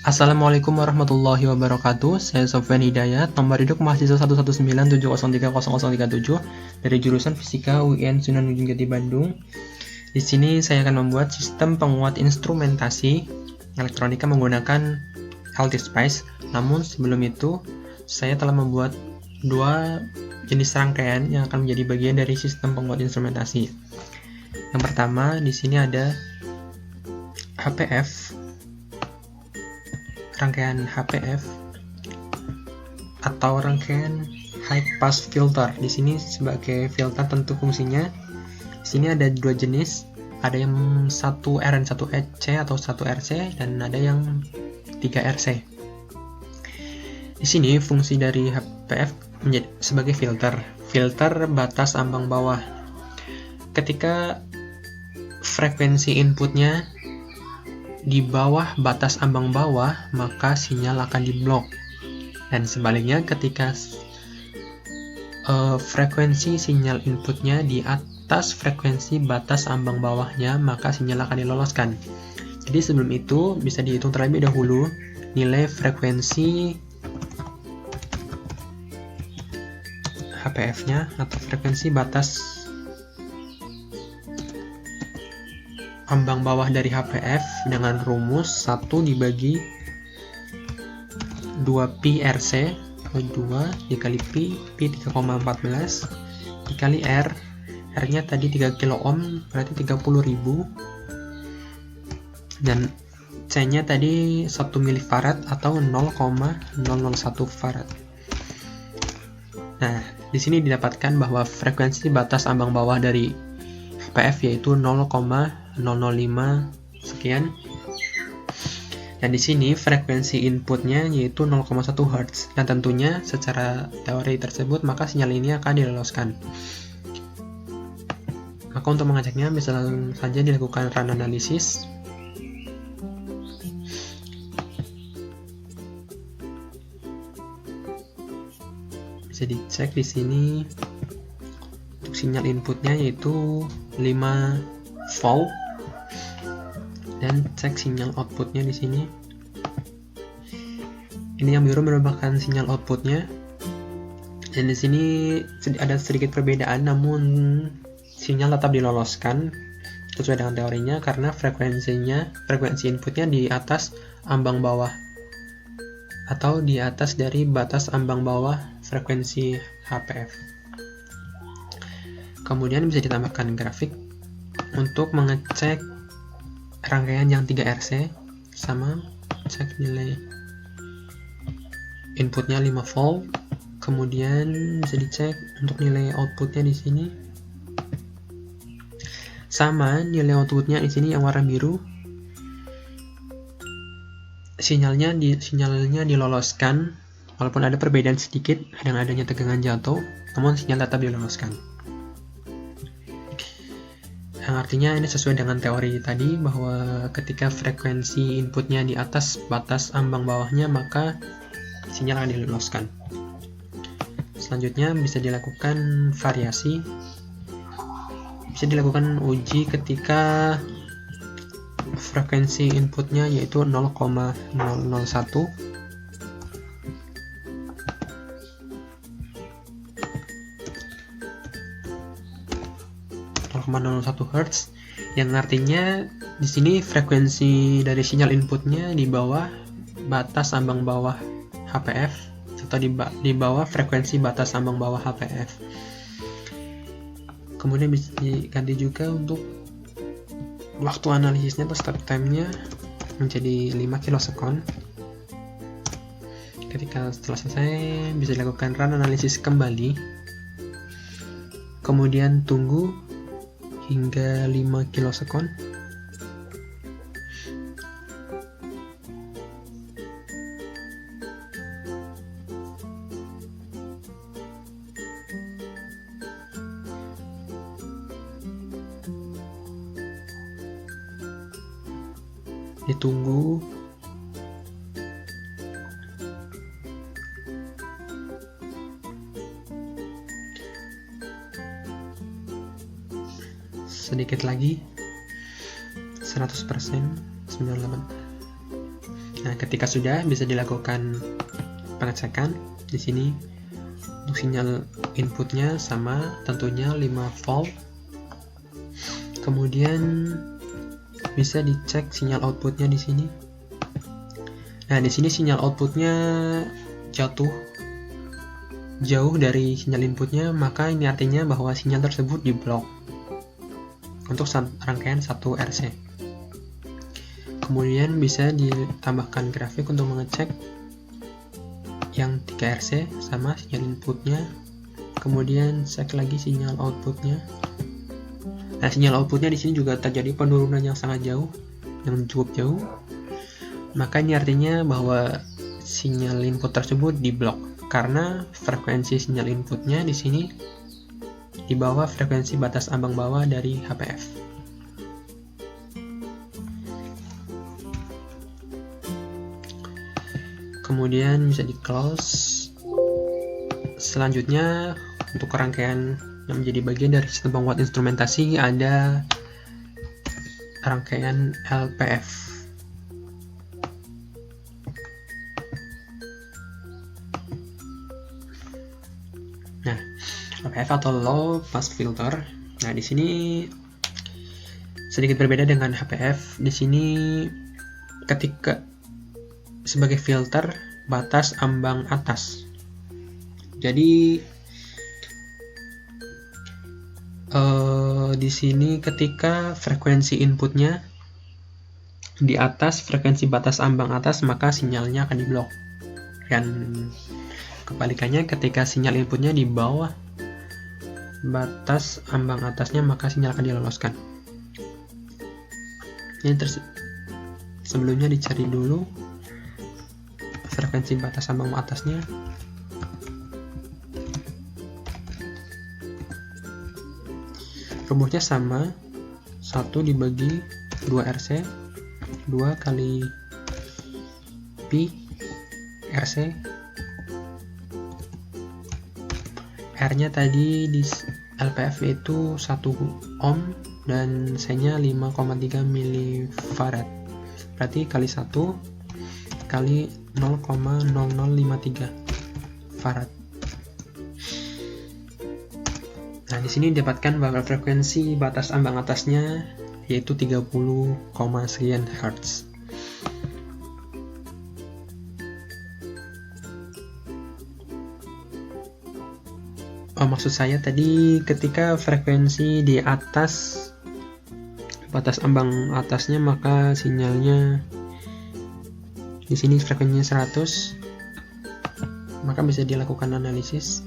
Assalamualaikum warahmatullahi wabarakatuh. Saya Sofyan Hidayat, nomor induk mahasiswa 119703037 dari jurusan Fisika UIN Sunan Gunung Jati Bandung. Di sini saya akan membuat sistem penguat instrumentasi elektronika menggunakan LTSpice. Namun sebelum itu, saya telah membuat dua jenis rangkaian yang akan menjadi bagian dari sistem penguat instrumentasi. Yang pertama, di sini ada HPF. Rangkaian HPF atau rangkaian high pass filter. Di sini sebagai filter tentu fungsinya. Di sini ada dua jenis, ada yang 1RN 1EC atau 1RC dan ada yang 3RC. Di sini fungsi dari HPF menjadi sebagai filter batas ambang bawah. Ketika frekuensi inputnya di bawah batas ambang bawah, maka sinyal akan diblok. Dan sebaliknya, ketika frekuensi sinyal inputnya di atas frekuensi batas ambang bawahnya, maka sinyal akan diloloskan. Jadi sebelum itu bisa dihitung terlebih dahulu nilai frekuensi HPF-nya atau frekuensi batas ambang bawah dari HPF dengan rumus 1 dibagi 2pi RC atau 2 dikali pi 3,14 dikali R nya tadi 3 kilo ohm berarti 30.000 dan C nya tadi 1 milifarad atau 0,001 farad. Nah, di sini didapatkan bahwa frekuensi batas ambang bawah dari HPF yaitu 0,005 sekian. Dan di sini frekuensi inputnya yaitu 0,1 Hz. Dan tentunya secara teori tersebut maka sinyal ini akan diloloskan. Maka untuk mengeceknya bisa langsung saja dilakukan run analysis. Bisa dicek di sini untuk sinyal inputnya yaitu 5 volt. Dan cek sinyal outputnya di sini. Ini yang biru merupakan sinyal outputnya. Dan di sini ada sedikit perbedaan, namun sinyal tetap diloloskan sesuai dengan teorinya karena frekuensi inputnya di atas ambang bawah atau di atas dari batas ambang bawah frekuensi HPF. Kemudian bisa ditambahkan grafik untuk mengecek rangkaian yang 3RC sama cek nilai inputnya 5 volt, kemudian bisa dicek untuk nilai outputnya di sini sama nilai outputnya di sini yang warna biru, sinyalnya diloloskan walaupun ada perbedaan sedikit dengan adanya tegangan jatuh, namun sinyal tetap diloloskan. Yang artinya ini sesuai dengan teori tadi bahwa ketika frekuensi inputnya di atas batas ambang bawahnya maka sinyal akan diloloskan. Selanjutnya bisa dilakukan variasi. Bisa dilakukan uji ketika frekuensi inputnya yaitu 0,001 Hz, yang artinya di sini frekuensi dari sinyal inputnya di bawah batas ambang bawah HPF atau di bawah frekuensi batas ambang bawah HPF. Kemudian bisa diganti juga untuk waktu analisisnya atau step time-nya menjadi 5 kilosekon. Ketika setelah selesai bisa dilakukan run analisis kembali, kemudian tunggu hingga 5 kilosekon. Ditunggu. Sedikit lagi 100% 98. Nah, ketika sudah, bisa dilakukan pengecekan. Di sini untuk sinyal inputnya sama, tentunya 5 volt. Kemudian bisa dicek sinyal outputnya di sini. Nah, di sini sinyal outputnya jauh dari sinyal inputnya, maka ini artinya bahwa sinyal tersebut diblok untuk rangkaian 1 RC. Kemudian bisa ditambahkan grafik untuk mengecek yang 3 RC sama sinyal inputnya. Kemudian cek lagi sinyal outputnya. Nah, sinyal outputnya di sini juga terjadi penurunan yang sangat jauh, yang cukup jauh. Maka ini artinya bahwa sinyal input tersebut diblok karena frekuensi sinyal inputnya di sini di bawah frekuensi batas ambang bawah dari HPF. Kemudian bisa di close. Selanjutnya untuk rangkaian yang menjadi bagian dari sistem penguat instrumentasi ada rangkaian LPF. Nah, LPF atau Low Pass Filter. Nah, di sini sedikit berbeda dengan HPF. Di sini ketika sebagai filter batas ambang atas. Jadi di sini ketika frekuensi inputnya di atas frekuensi batas ambang atas, maka sinyalnya akan diblok. Dan kebalikannya, ketika sinyal inputnya di bawah batas ambang atasnya, maka sinyal akan diloloskan. Ini sebelumnya dicari dulu frekuensi batas ambang atasnya. Rumusnya sama, 1 dibagi 2 RC, 2 kali Pi RC. R-nya tadi di LPF itu 1 ohm dan C-nya 5,3 mF. Berarti kali 1 kali 0,0053 farad. Nah, di sini didapatkan bahwa frekuensi batas ambang atasnya yaitu 30, sekian Hz. Maksud saya tadi ketika frekuensi di atas batas ambang atasnya, maka sinyalnya di sini frekuensinya 100, maka bisa dilakukan analisis.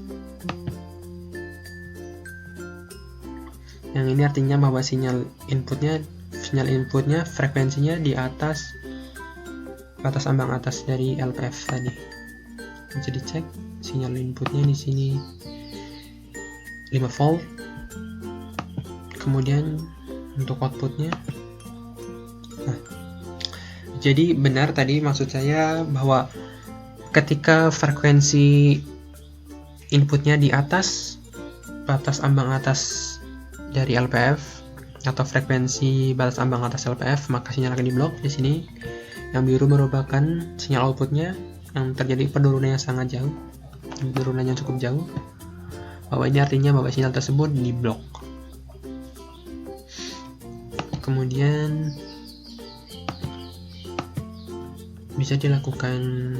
Yang ini artinya bahwa sinyal inputnya frekuensinya di atas batas ambang atas dari LPF tadi. Bisa dicek sinyal inputnya di sini 5 volt. Kemudian untuk outputnya, nah, jadi benar tadi maksud saya bahwa ketika frekuensi inputnya di atas batas ambang atas dari LPF atau frekuensi batas ambang atas LPF, maka sinyal akan diblok. Di sini yang biru merupakan sinyal outputnya yang terjadi penurunannya sangat jauh, penurunannya cukup jauh. Bahwa ini artinya bahwa sinyal tersebut diblok. Kemudian bisa dilakukan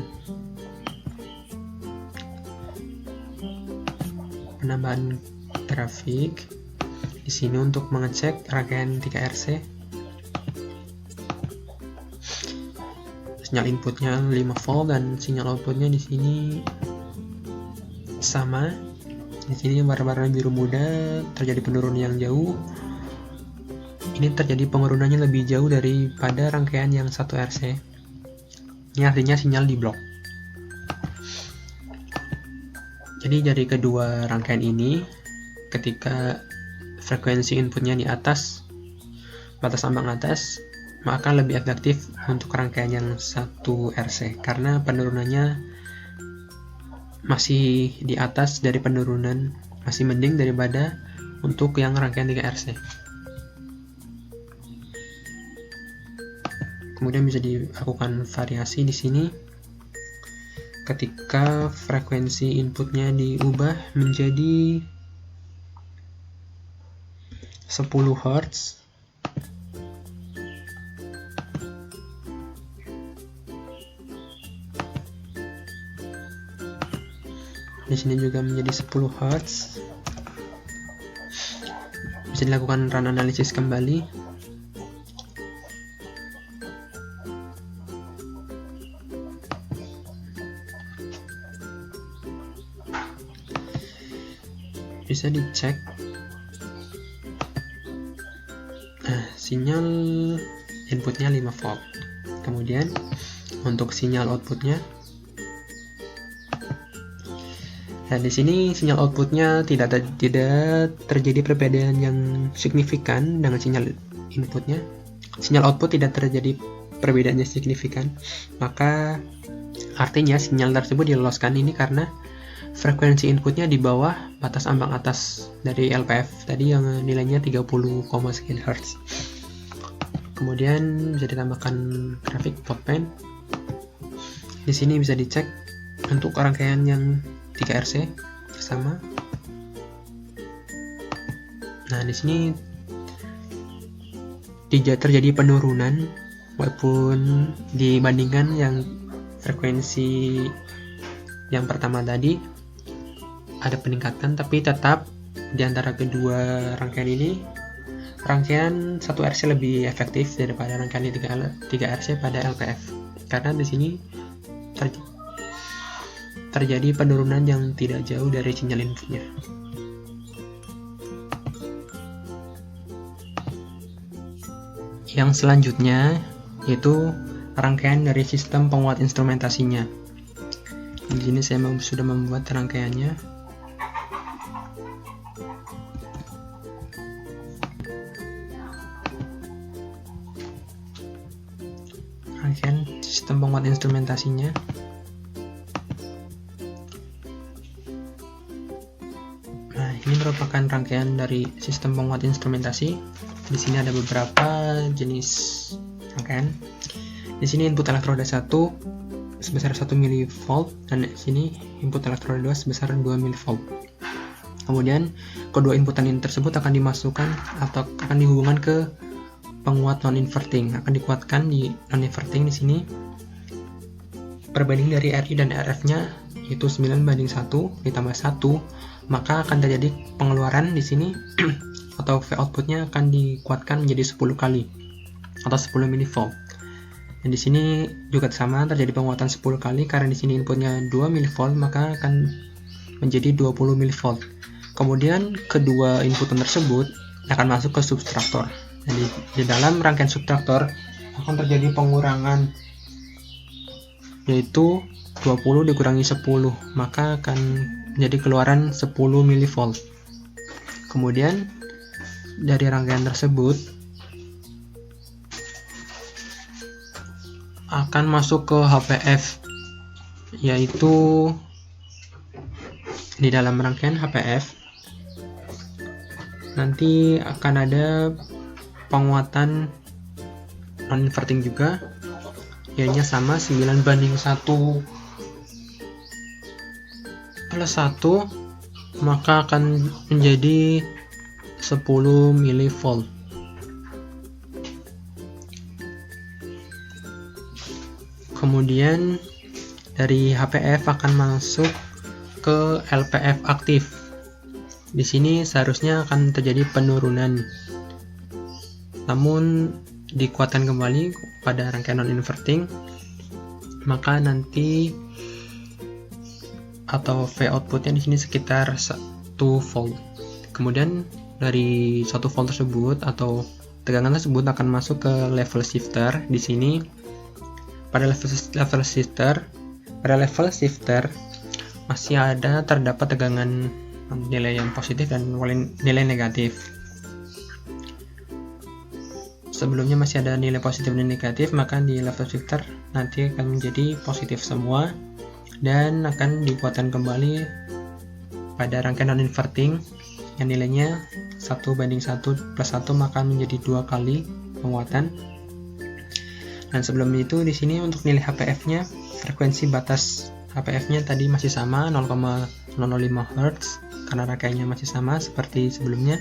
penambahan grafik di sini untuk mengecek rangkaian 3 RC. Sinyal inputnya 5 volt dan sinyal outputnya di sini sama. Di sini warna-warna biru muda terjadi penurunan yang jauh. Ini terjadi penurunannya lebih jauh daripada rangkaian yang 1 RC. Ini artinya sinyal diblok. Jadi dari kedua rangkaian ini, ketika frekuensi inputnya di atas batas ambang atas, maka lebih efektif untuk rangkaian yang 1 RC karena penurunannya masih di atas dari penurunan, masih mending daripada untuk yang rangkaian 3 RC. Kemudian bisa dilakukan variasi di sini ketika frekuensi inputnya diubah menjadi 10 Hz. Di sini juga menjadi 10 Hz. Bisa dilakukan run analisis kembali. Bisa dicek. Nah, sinyal inputnya 5 volt. Kemudian untuk sinyal outputnya, nah di sini sinyal outputnya tidak terjadi perbedaan yang signifikan dengan sinyal inputnya. Sinyal output tidak terjadi perbedaan yang signifikan, maka artinya sinyal tersebut diloloskan. Ini karena frekuensi inputnya di bawah batas ambang atas dari LPF tadi yang nilainya 30, sekian Hz. Kemudian bisa ditambahkan grafik potpen. Di sini bisa dicek untuk rangkaian yang 3 RC sama. Nah, di sini terjadi penurunan walaupun dibandingkan yang frekuensi yang pertama tadi ada peningkatan, tapi tetap di antara kedua rangkaian ini rangkaian 1 RC lebih efektif daripada rangkaian 3 RC pada LPF, karena di sini terjadi penurunan yang tidak jauh dari sinyal inputnya. Yang selanjutnya yaitu rangkaian dari sistem penguat instrumentasinya. Di sini saya sudah membuat rangkaiannya. Rangkaian sistem penguat instrumentasinya. Nah, ini merupakan rangkaian dari sistem penguat instrumentasi. Di sini ada beberapa jenis rangkaian. Di sini input elektroda 1 sebesar 1 mV dan di sini input elektroda 2 sebesar 2 mV. Kemudian kedua inputan ini tersebut akan dimasukkan atau akan dihubungkan ke penguat non-inverting, akan dikuatkan di non-inverting. Di sini perbanding dari RI dan RF-nya itu 9:1 ditambah 1, maka akan terjadi pengeluaran di sini atau V outputnya akan dikuatkan menjadi 10 kali atau 10 mV. Dan di sini juga sama, terjadi penguatan 10 kali karena di sini inputnya 2 mV, maka akan menjadi 20 mV. Kemudian kedua inputan tersebut akan masuk ke subtraktor. Jadi di dalam rangkaian subtraktor akan terjadi pengurangan, yaitu 20 dikurangi 10, maka akan menjadi keluaran 10 mV. Kemudian dari rangkaian tersebut akan masuk ke HPF, yaitu di dalam rangkaian HPF nanti akan ada penguatan non-inverting juga, yaitu sama 9:1 plus 1, maka akan menjadi 10 mV. Kemudian dari HPF akan masuk ke LPF aktif. Di sini seharusnya akan terjadi penurunan, namun dikuatkan kembali pada rangkaian non-inverting, maka nanti atau V outputnya di sini sekitar 1 volt. Kemudian dari 1 volt tersebut atau tegangan tersebut akan masuk ke level shifter. Di sini pada level shifter masih terdapat tegangan nilai yang positif dan nilai negatif. Sebelumnya masih ada nilai positif dan negatif, maka di level shifter nanti akan menjadi positif semua dan akan dikuatkan kembali pada rangkaian non-inverting yang nilainya 1:1 plus 1, maka menjadi 2 kali penguatan. Dan sebelum itu di sini untuk nilai HPF-nya, frekuensi batas HPF-nya tadi masih sama 0,005 Hz karena rangkaiannya masih sama seperti sebelumnya.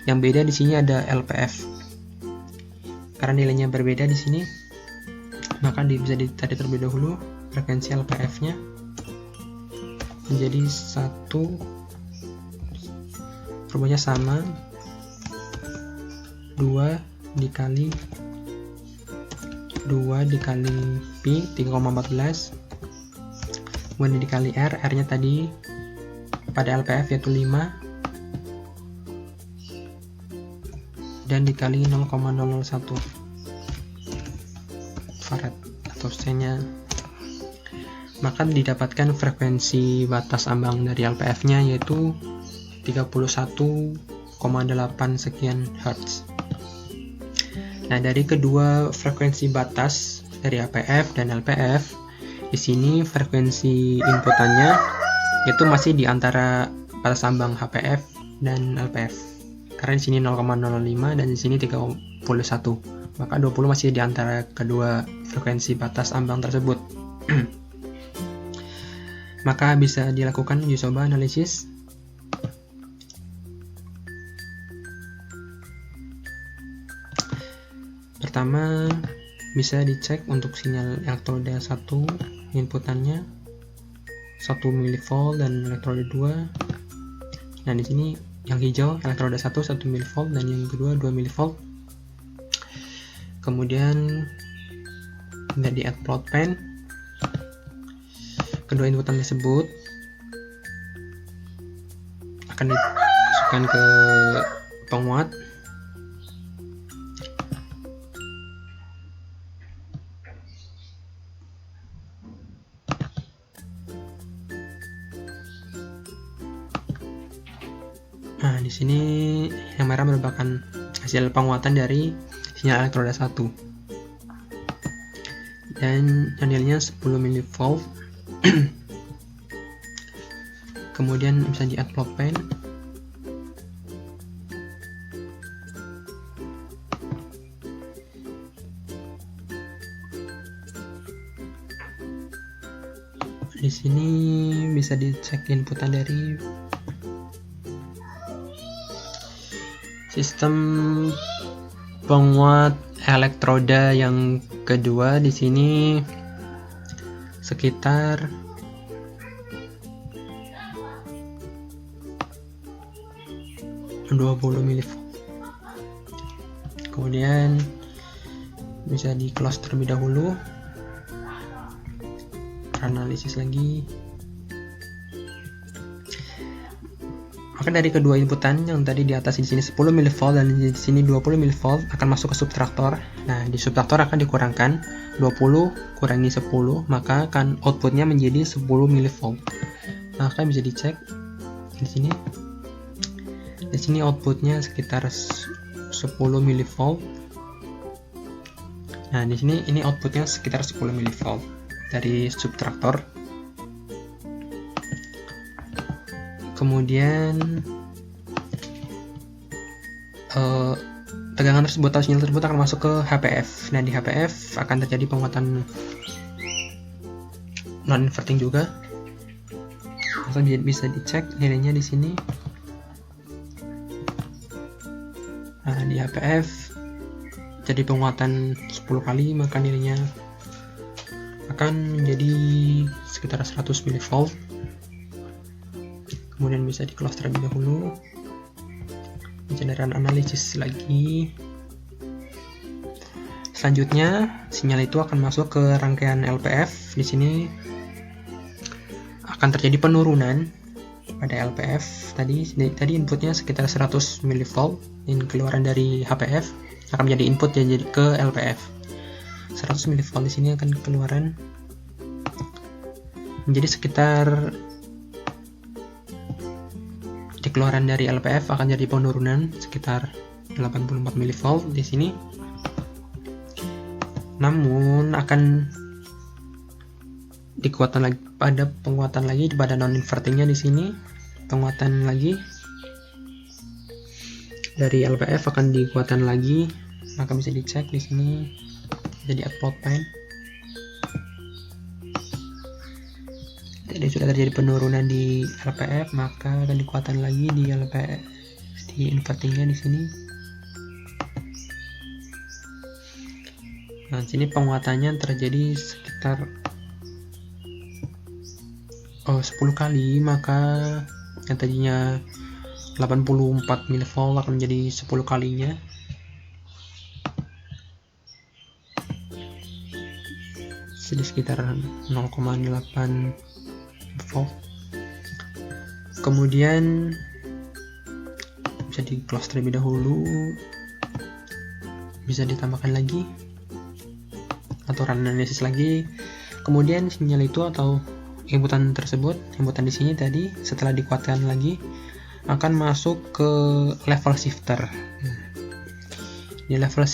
Yang beda di sini ada LPF. Karena nilainya berbeda di sini, maka bisa ditarik terlebih dahulu frekuensi LPF-nya menjadi 1 perubahannya sama 2 dikali pi 3,14 kemudian dikali R nya tadi pada LPF yaitu 5 dan dikali 0,001 farad atau C nya, maka didapatkan frekuensi batas ambang dari LPF nya yaitu 31,8 sekian Hz. Nah, dari kedua frekuensi batas dari HPF dan LPF, di sini frekuensi inputannya itu masih di antara batas ambang HPF dan LPF. Karena di sini 0,05 dan di sini 31. Maka 20 masih di antara kedua frekuensi batas ambang tersebut. Maka bisa dilakukan uji coba analisis. Pertama, bisa dicek untuk sinyal elektroda 1 inputannya 1 mV dan elektroda 2. Nah, di sini yang hijau elektroda 1 mV dan yang kedua 2 mV. Kemudian dari add plot pen, kedua inputan tersebut akan dimasukkan ke penguat. Nah, di sini yang merah merupakan hasil penguatan dari sinyal elektroda 1. Dan nilainya 10 mV. Kemudian bisa di add plot pen. Di sini bisa dicek inputan dari sistem penguat elektroda yang kedua. Di sini sekitar 20 mV. Kemudian bisa di close terlebih dahulu, analisis lagi. Maka dari kedua inputan yang tadi di atas di sini 10 mV dan di sini 20 mV akan masuk ke subtraktor. Nah, di subtraktor akan dikurangkan 20 kurangi 10, maka akan outputnya menjadi 10 mV. Maka bisa dicek di sini. Di sini outputnya sekitar 10 mV. Nah, di sini ini outputnya sekitar 10 mV dari subtraktor. Kemudian tegangan tersebut atau sinyal tersebut akan masuk ke HPF. Nah, di HPF akan terjadi penguatan non inverting juga. Langsung bisa dicek nilainya di sini. Nah, di HPF jadi penguatan 10 kali, maka nilainya akan menjadi sekitar 100 mV. Kemudian bisa di close terlebih dahulu, pencenderian analisis lagi. Selanjutnya sinyal itu akan masuk ke rangkaian LPF. Di sini akan terjadi penurunan pada LPF. Tadi inputnya sekitar 100 mV, dan keluaran dari HPF akan menjadi input jadi ke LPF. 100 mV di sini akan keluaran menjadi sekitar, di keluaran dari LPF akan jadi penurunan sekitar 84 mV di sini. Namun akan dikuatkan lagi pada penguatan lagi pada non invertingnya di sini. Penguatan lagi dari LPF akan dikuatkan lagi, maka bisa dicek di sini jadi upload pen. Jadi sudah terjadi penurunan di LPF, maka akan dikuatkan lagi di LPF, di invertingnya di sini. Nah, sini penguatannya terjadi sekitar 10 kali, maka yang tadinya 84 mV akan menjadi 10 kalinya. Jadi sekitar 0,8 volt. Kemudian bisa di close terlebih dahulu, bisa ditambahkan lagi atau run analysis lagi. Kemudian sinyal itu atau inputan tersebut, inputan di sini tadi setelah dikuatkan lagi akan masuk ke level shifter. Di level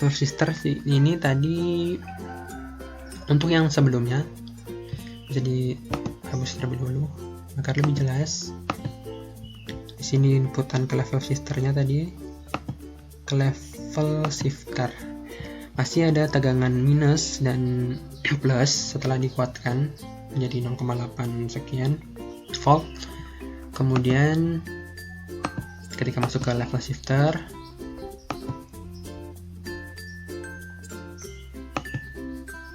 shifter ini tadi untuk yang sebelumnya bisa dihapus terlebih dahulu agar lebih jelas. Di sini inputan ke level shifternya tadi, ke level shifter masih ada tegangan minus dan plus setelah dikuatkan menjadi 0,8 sekian volt. Kemudian ketika masuk ke level shifter,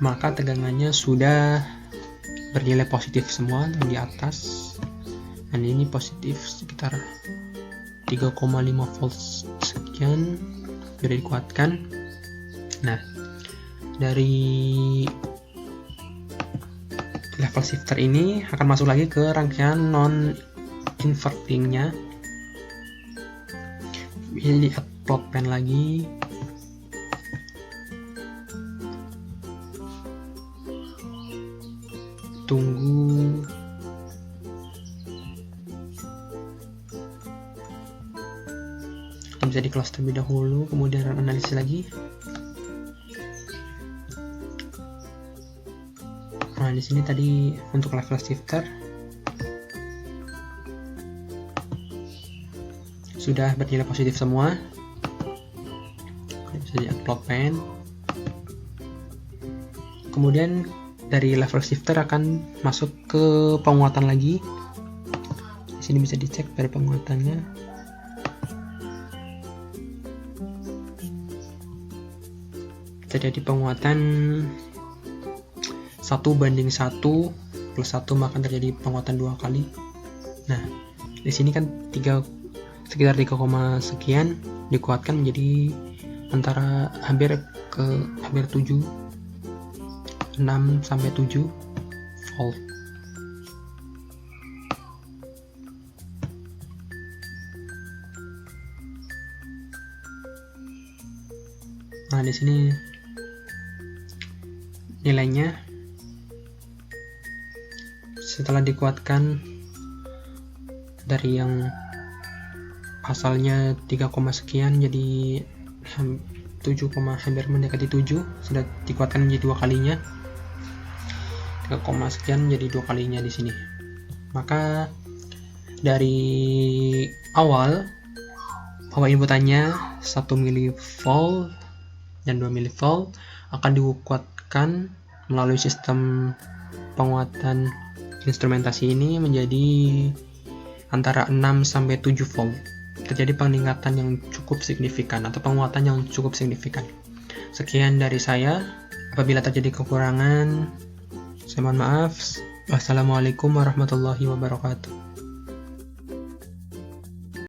maka tegangannya sudah bernilai positif semua di atas, dan ini positif sekitar 3,5 volt sekian sudah dikuatkan. Nah, dari level shifter ini akan masuk lagi ke rangkaian non invertingnya. Ini di upload pen lagi. Tunggu atau bisa di close terlebih dahulu, kemudian run analisis lagi. Nah, di sini tadi untuk level shifter sudah bernilai positif semua. Bisa di upload pen. Kemudian dari level shifter akan masuk ke penguatan lagi. Di sini bisa dicek dari penguatannya. Terjadi penguatan 1:1 plus 1, maka terjadi penguatan 2 kali. Nah, di sini kan sekitar 3, sekian dikuatkan menjadi antara hampir 7, 6 sampai 7 volt. Nah, di sini nilainya setelah dikuatkan dari yang asalnya 3, sekian jadi 7, hampir mendekati 7, sudah dikuatkan menjadi 2 kalinya. 3, sekian jadi 2 kalinya di sini. Maka dari awal bahwa inputannya 1 mV dan 2 mV akan dikuatkan melalui sistem penguatan instrumentasi ini menjadi antara 6 sampai 7 volt. Terjadi peningkatan yang cukup signifikan atau penguatan yang cukup signifikan. Sekian dari saya. Apabila terjadi kekurangan, saya mohon maaf. Wassalamualaikum warahmatullahi wabarakatuh.